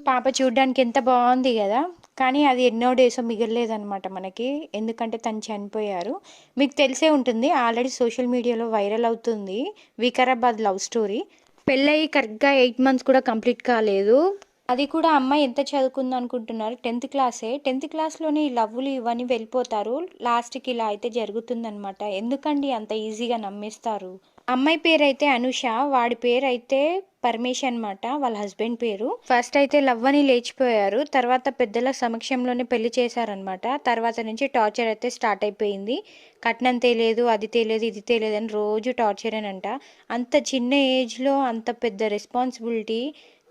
పాప చూడ్డానికి ఎంత బాగుంది కదా. కానీ అది ఎన్నో డేసో మిగలలేదనమాట మనకి. ఎందుకంటే తను చనిపోయారు. మీకు తెలిసే ఉంటుంది, ఆల్రెడీ సోషల్ మీడియాలో వైరల్ అవుతుంది వికారాబాద్ లవ్ స్టోరీ. పెళ్ళయి కరెక్ట్గా 8 మంత్స్ కూడా కంప్లీట్ కాలేదు. అది కూడా అమ్మాయి ఎంత చదువుకుంది అనుకుంటున్నారు? 10th క్లాసే. 10th క్లాస్లోని లవ్వులు ఇవన్నీ వెళ్ళిపోతారు. లాస్ట్కి ఇలా అయితే జరుగుతుందనమాట. ఎందుకండి అంత ఈజీగా నమ్మేస్తారు? అమ్మాయి పేరైతే అనుష, వాడి పేరైతే పరమేశ్ అనమాట, వాళ్ళ హస్బెండ్ పేరు. ఫస్ట్ అయితే లవ్ అని లేచిపోయారు, తర్వాత పెద్దల సమక్షంలోనే పెళ్లి చేశారనమాట. తర్వాత నుంచి టార్చర్ అయితే స్టార్ట్ అయిపోయింది. కట్నం తేలేదు, అది తేలేదు, ఇది తేలేదు అని రోజు టార్చరేనంట. అంత చిన్న ఏజ్లో అంత పెద్ద రెస్పాన్సిబిలిటీ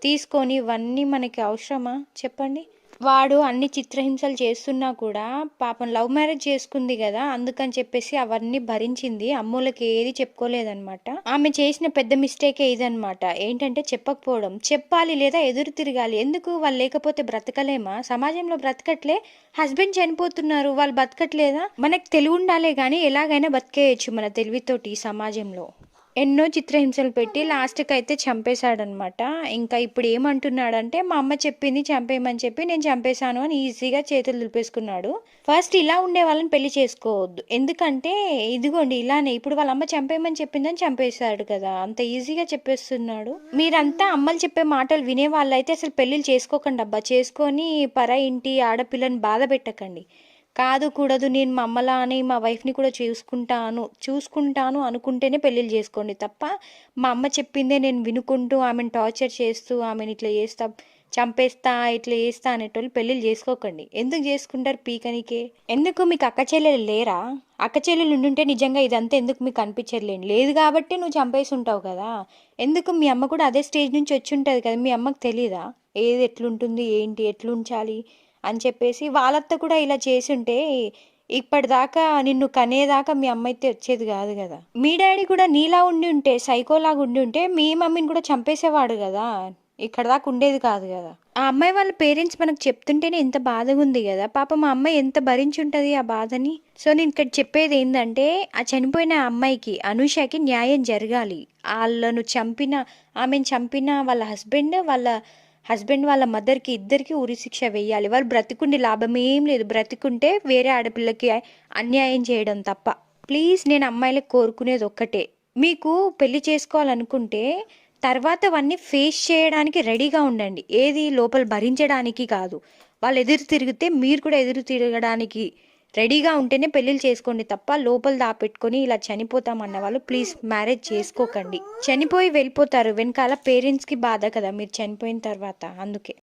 తీసుకొని ఇవన్నీ మనకి అవసరమా చెప్పండి? వాడు అన్ని చిత్రహింసలు చేస్తున్నా కూడా పాపం లవ్ మ్యారేజ్ చేసుకుంది కదా, అందుకని చెప్పేసి అవన్నీ భరించింది. అమ్మోళ్ళకి ఏది చెప్పుకోలేదన్నమాట. ఆమె చేసిన పెద్ద మిస్టేకే ఇదనమాట. ఏంటంటే చెప్పకపోవడం. చెప్పాలి లేదా ఎదురు తిరగాలి. ఎందుకు? వాళ్ళు లేకపోతే బ్రతకలేమా? సమాజంలో బ్రతకట్లే, హస్బెండ్ చనిపోతున్నారు, వాళ్ళు బతకట్లేదా? మనకు తెలివి ఉండాలే కానీ ఎలాగైనా బతికేయచ్చు మన తెలివితోటి ఈ సమాజంలో. ఎన్నో చిత్రహింసలు పెట్టి లాస్ట్కి అయితే చంపేశాడనమాట. ఇంకా ఇప్పుడు ఏమంటున్నాడంటే మా అమ్మ చెప్పింది చంపేయమని చెప్పి నేను చంపేశాను అని ఈజీగా చేతులు దులిపేసుకున్నాడు. ఫస్ట్ ఇలా ఉండే వాళ్ళని పెళ్లి చేసుకోవద్దు. ఎందుకంటే ఇదిగోండి ఇలానే ఇప్పుడు వాళ్ళ అమ్మ చంపేయమని చెప్పిందని చంపేశాడు కదా, అంత ఈజీగా చెప్పేస్తున్నాడు. మీరంతా అమ్మలు చెప్పే మాటలు వినే వాళ్ళైతే అసలు పెళ్ళిళ్ళు చేసుకోకండి అబ్బా. చేసుకొని పరాయి ఇంటి ఆడపిల్లని బాధ పెట్టకండి. కాదు కూడదు, నేను మా అమ్మలా అని మా వైఫ్ని కూడా చూసుకుంటాను అనుకుంటేనే పెళ్ళిళ్ళు చేసుకోండి తప్ప, మా అమ్మ చెప్పిందే నేను వినుకుంటూ ఆమెను టార్చర్ చేస్తూ ఆమెను ఇట్లా చేస్తా, చంపేస్తా, ఇట్లా చేస్తా అనేటోళ్ళు పెళ్ళిళ్ళు చేసుకోకండి. ఎందుకు చేసుకుంటారు? పీకనికే. ఎందుకు మీకు అక్క చెల్లెలు లేరా? అక్క చెల్లెలు ఉండుంటే నిజంగా ఇదంతా ఎందుకు మీకు అనిపించట్లేదు. లేదు కాబట్టి నువ్వు చంపేసి ఉంటావు కదా. ఎందుకు? మీ అమ్మ కూడా అదే స్టేజ్ నుంచి వచ్చి ఉంటుంది కదా, మీ అమ్మకు తెలీదా ఏది ఎట్లుంటుంది, ఏంటి ఎట్లుంచాలి అని చెప్పేసి? వాళ్ళత్త కూడా ఇలా చేసుంటే ఇప్పటిదాకా నిన్ను కనేదాకా మీ అమ్మ అయితే వచ్చేది కాదు కదా. మీ డాడీ కూడా నీలా ఉండి ఉంటే, సైకోలాగా ఉండి ఉంటే మీ మమ్మీని కూడా చంపేసేవాడు కదా, ఇక్కడ దాకా ఉండేది కాదు కదా. ఆ అమ్మాయి వాళ్ళ పేరెంట్స్ మనకు చెప్తుంటేనే ఎంత బాధగా ఉంది కదా. పాప మా అమ్మాయి ఎంత భరించుంటది ఆ బాధని. సో నేను ఇక్కడ చెప్పేది ఏంటంటే, ఆ చనిపోయిన అమ్మాయికి అనుషకి న్యాయం జరగాలి. ఆమెను చంపిన వాళ్ళ హస్బెండ్ వాళ్ళ మదర్కి ఇద్దరికి ఉరిశిక్ష వేయాలి. వాళ్ళు బ్రతికుండి లాభం ఏం లేదు, బ్రతికుంటే వేరే ఆడపిల్లకి అన్యాయం చేయడం తప్ప. ప్లీజ్, నేను అమ్మాయిలకు కోరుకునేది ఒక్కటే, మీకు పెళ్లి చేసుకోవాలనుకుంటే తర్వాత అవన్నీ ఫేస్ చేయడానికి రెడీగా ఉండండి. ఏది లోపల భరించడానికి కాదు. వాళ్ళు ఎదురు తిరిగితే మీరు కూడా ఎదురు తిరగడానికి రెడీగా ఉంటేనే పెళ్ళిళ్ళు చేసుకోండి తప్ప లోపల దాపెట్టుకొని ఇలా చనిపోతామన్న వాళ్ళు ప్లీజ్ మ్యారేజ్ చేసుకోకండి. చనిపోయి వెళ్ళిపోతారు, వెనకాల పేరెంట్స్కి బాధ కదా మీరు చనిపోయిన తర్వాత, అందుకే.